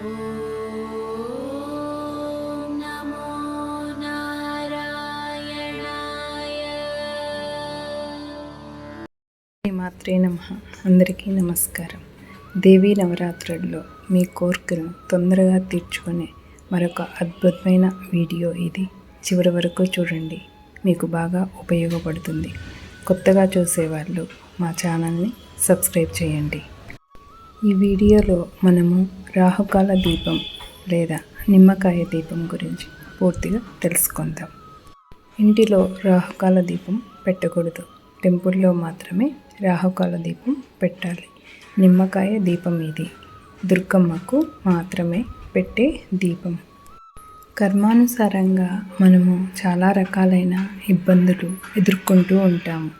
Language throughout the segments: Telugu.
నమో నారాయణాయ. మాత్రే నమః. అందరికీ నమస్కారం. దేవీ నవరాత్రుల్లో మీ కోరికను తొందరగా తీర్చుకునే మరొక అద్భుతమైన వీడియో ఇది. చివరి వరకు చూడండి, మీకు బాగా ఉపయోగపడుతుంది. కొత్తగా చూసేవాళ్ళు మా ఛానల్ని సబ్స్క్రైబ్ చేయండి. ఈ వీడియోలో మనము రాహుకాల దీపం లేదా నిమ్మకాయ దీపం గురించి పూర్తిగా తెలుసుకుందాం. ఇంటిలో రాహుకాల దీపం పెట్టకూడదు. టెంపుల్లో మాత్రమే రాహుకాల దీపం పెట్టాలి. నిమ్మకాయ దీపం ఇది దుర్గమ్మకు మాత్రమే పెట్టే దీపం. కర్మానుసారంగా మనము చాలా రకాలైన ఇబ్బందులు ఎదుర్కొంటూ ఉంటాము.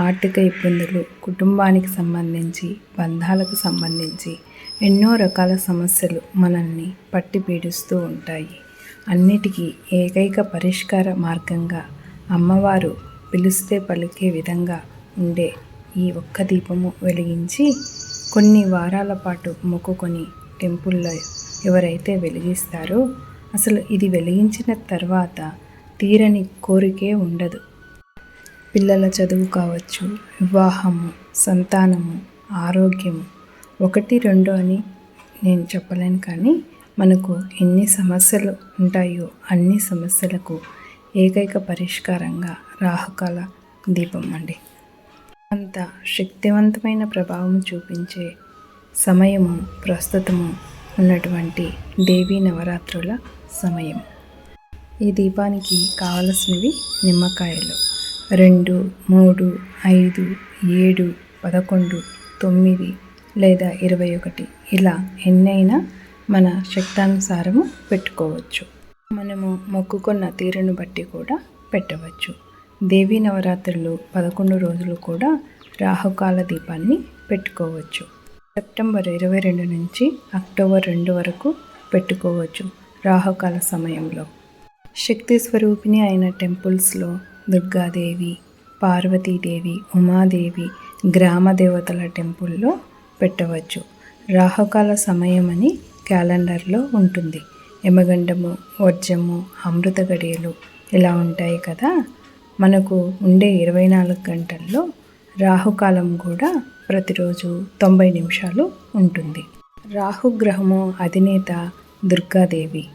ఆర్థిక ఇబ్బందులు, కుటుంబానికి సంబంధించి, బంధాలకు సంబంధించి ఎన్నో రకాల సమస్యలు మనల్ని పట్టి పీడిస్తూ ఉంటాయి. అన్నిటికీ ఏకైక పరిష్కార మార్గంగా అమ్మవారు పిలిస్తే పలికే విధంగా ఉండే ఈ ఒక్క దీపము వెలిగించి కొన్ని వారాల పాటు మొక్కుకొని టెంపుల్లో ఎవరైతే వెలిగిస్తారో అసలు ఇది వెలిగించిన తర్వాత తీరని కోరికే ఉండదు. పిల్లల చదువు కావచ్చు, వివాహము, సంతానము, ఆరోగ్యము, 1, 2 అని నేను చెప్పలేను, కానీ మనకు ఎన్ని సమస్యలు ఉంటాయో అన్ని సమస్యలకు ఏకైక పరిష్కారంగా రాహుకాల దీపం అండి. అంత శక్తివంతమైన ప్రభావం చూపించే సమయము ప్రస్తుతము ఉన్నటువంటి దేవీ నవరాత్రుల సమయం. ఈ దీపానికి కావలసినవి నిమ్మకాయలు 2, 3, 5, 7, 11, 9 లేదా 21 ఇలా ఎన్నైనా మన శక్తానుసారము పెట్టుకోవచ్చు. మనము మొక్కుకున్న తీరును బట్టి కూడా పెట్టవచ్చు. దేవీ నవరాత్రులు 11 రోజులు కూడా రాహుకాల దీపాన్ని పెట్టుకోవచ్చు. సెప్టెంబర్ 22 నుంచి అక్టోబర్ 2 వరకు పెట్టుకోవచ్చు. రాహుకాల సమయంలో శక్తి స్వరూపిణి అయిన టెంపుల్స్లో దుర్గాదేవి, పార్వతీదేవి, ఉమాదేవి, గ్రామ దేవతల టెంపుల్లో పెట్టవచ్చు. రాహుకాల సమయం అని క్యాలెండర్లో ఉంటుంది. యమగండము, వర్జము, అమృత గడియలు ఇలా ఉంటాయి కదా. మనకు ఉండే 24 గంటల్లో రాహుకాలం కూడా ప్రతిరోజు 90 నిమిషాలు ఉంటుంది. రాహుగ్రహము అధినేత దుర్గాదేవి.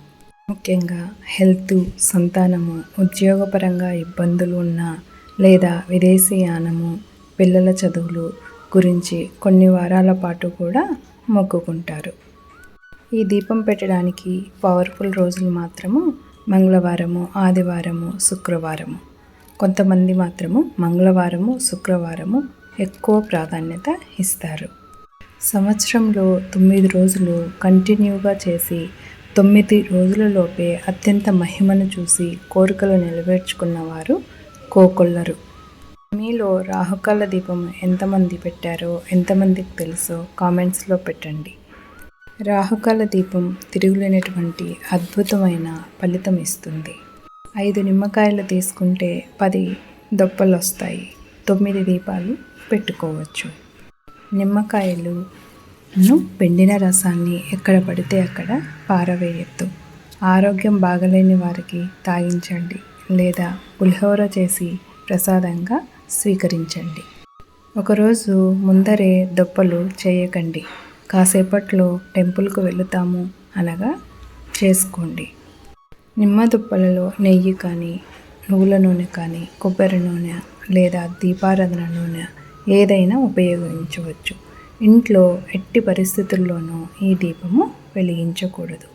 ముఖ్యంగా హెల్త్, సంతానము, ఉద్యోగపరంగా ఇబ్బందులు ఉన్నా లేదా విదేశీయానము, పిల్లల చదువులు గురించి కొన్ని వారాల పాటు కూడా మొక్కుకుంటారు. ఈ దీపం పెట్టడానికి పవర్ఫుల్ రోజులు మాత్రము మంగళవారము, ఆదివారము, శుక్రవారము. కొంతమంది మాత్రము మంగళవారము, శుక్రవారము ఎక్కువ ప్రాధాన్యత ఇస్తారు. సంవత్సరంలో 9 రోజులు కంటిన్యూగా చేసి 9 రోజులలోపే అత్యంత మహిమను చూసి కోరికలు నెరవేర్చుకున్నవారు కోకొల్లరు. మీలో రాహుకాల దీపం ఎంతమంది పెట్టారో, ఎంతమందికి తెలుసో కామెంట్స్లో పెట్టండి. రాహుకాల దీపం తిరుగులేనటువంటి అద్భుతమైన ఫలితం ఇస్తుంది. 5 నిమ్మకాయలు తీసుకుంటే 10 దొప్పలు వస్తాయి. 9 దీపాలు పెట్టుకోవచ్చు. నిమ్మకాయలను పిండిన రసాన్ని ఎక్కడ పడితే అక్కడ పారవేయద్దు. ఆరోగ్యం బాగలేని వారికి తాగించండి లేదా పులిహోర చేసి ప్రసాదంగా స్వీకరించండి. ఒకరోజు ముందరే దొప్పలు చేయకండి. కాసేపట్లో టెంపుల్కు వెళుతాము అనగా చేసుకోండి. నిమ్మ దుప్పలలో నెయ్యి కానీ, నువ్వుల నూనె కానీ, కొబ్బరి నూనె లేదా దీపారాధన నూనె ఏదైనా ఉపయోగించవచ్చు. ఇంట్లో ఎట్టి పరిస్థితుల్లోనూ ఈ దీపము వెలిగించకూడదు.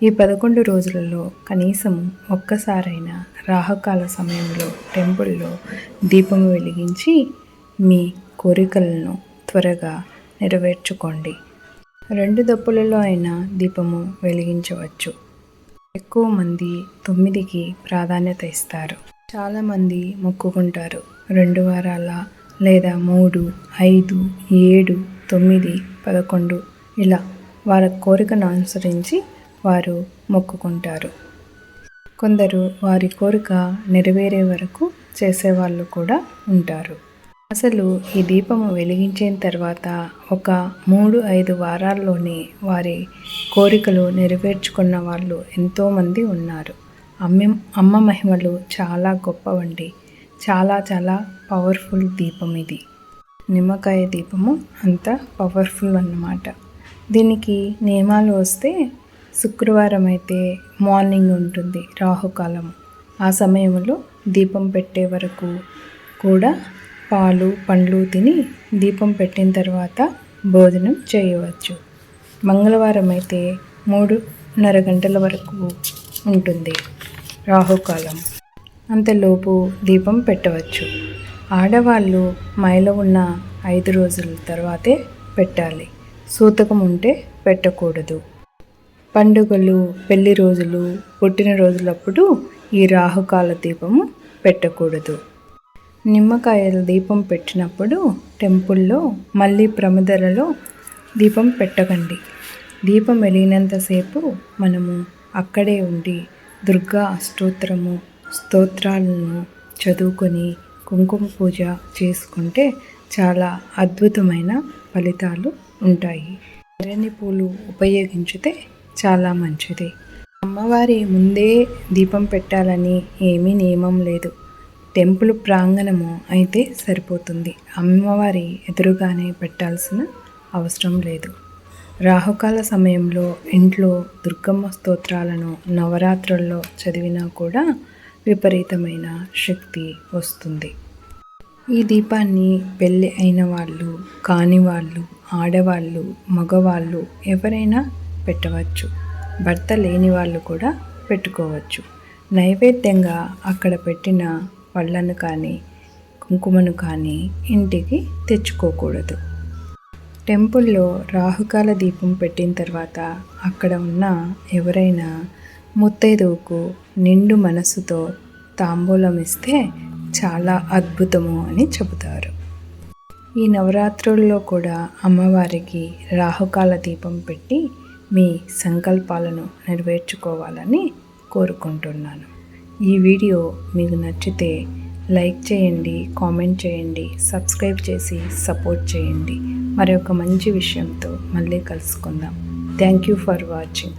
ఈ 11 రోజులలో కనీసం ఒక్కసారైనా రాహుకాల సమయంలో టెంపుల్లో దీపము వెలిగించి మీ కోరికలను త్వరగా నెరవేర్చుకోండి. 2 దొప్పులలో అయినా దీపము వెలిగించవచ్చు. ఎక్కువ మంది 9కి ప్రాధాన్యత ఇస్తారు. చాలామంది మొక్కుకుంటారు 2 వారాల లేదా 3, 5, 7, 9, 11 ఇలా వారి కోరికను అనుసరించి వారు మొక్కుకుంటారు. కొందరు వారి కోరిక నెరవేరే వరకు చేసేవాళ్ళు కూడా ఉంటారు. అసలు ఈ దీపము వెలిగించిన తర్వాత ఒక 3-5 వారాల్లోనే వారి కోరికలు నెరవేర్చుకున్న వాళ్ళు ఎంతోమంది ఉన్నారు. అమ్మ మహిమలు చాలా గొప్పవండి. చాలా చాలా పవర్ఫుల్ దీపం ఇది. నిమ్మకాయ దీపము అంత పవర్ఫుల్ అన్నమాట. దీనికి నియమాలు వస్తే శుక్రవారం అయితే మార్నింగ్ ఉంటుంది రాహుకాలం. ఆ సమయంలో దీపం పెట్టే వరకు కూడా పాలు పండ్లు తిని దీపం పెట్టిన తర్వాత భోజనం చేయవచ్చు. మంగళవారం అయితే 3:30 గంటల వరకు ఉంటుంది రాహుకాలం. అంతలోపు దీపం పెట్టవచ్చు. ఆడవాళ్ళు మైల ఉన్న 5 రోజుల తర్వాతే పెట్టాలి. సూతకం ఉంటే పెట్టకూడదు. పండుగలు, పెళ్లి రోజులు, పుట్టినరోజులప్పుడు ఈ రాహుకాల దీపము పెట్టకూడదు. నిమ్మకాయల దీపం పెట్టినప్పుడు టెంపుల్లో మళ్ళీ ప్రమిదలలో దీపం పెట్టకండి. దీపం వెలిగినంతసేపు మనము అక్కడే ఉండి దుర్గా స్తోత్రాలను చదువుకొని కుంకుమ పూజ చేసుకుంటే చాలా అద్భుతమైన ఫలితాలు ఉంటాయి. ఎర్రని పూలు ఉపయోగించితే చాలా మంచిది. అమ్మవారి ముందే దీపం పెట్టాలని ఏమీ నియమం లేదు. టెంపుల్ ప్రాంగణము అయితే సరిపోతుంది. అమ్మవారి ఎదురుగానే పెట్టాల్సిన అవసరం లేదు. రాహుకాల సమయంలో ఇంట్లో దుర్గమ్మ స్తోత్రాలను నవరాత్రుల్లో చదివినా కూడా విపరీతమైన శక్తి వస్తుంది. ఈ దీపాన్ని పెళ్ళి అయిన వాళ్ళు, కాని వాళ్ళు, ఆడవాళ్ళు, మగవాళ్ళు ఎవరైనా పెట్టవచ్చు. భర్త లేని వాళ్ళు కూడా పెట్టుకోవచ్చు. నైవేద్యంగా అక్కడ పెట్టిన పళ్ళను కానీ కుంకుమను కానీ ఇంటికి తెచ్చుకోకూడదు. టెంపుల్లో రాహుకాల దీపం పెట్టిన తర్వాత అక్కడ ఉన్న ఎవరైనా ముత్తైదువుకు నిండు మనసుతో తాంబూలం ఇస్తే చాలా అద్భుతము అని చెబుతారు. ఈ నవరాత్రుల్లో కూడా అమ్మవారికి రాహుకాల దీపం పెట్టి మీ సంకల్పాలను నెరవేర్చుకోవాలని కోరుకుంటున్నాను. ఈ వీడియో మీకు నచ్చితే లైక్ చేయండి, కామెంట్ చేయండి, సబ్స్క్రైబ్ చేసి సపోర్ట్ చేయండి. మరొక మంచి విషయంతో మళ్ళీ కలుసుకుందాం. Thank you for watching.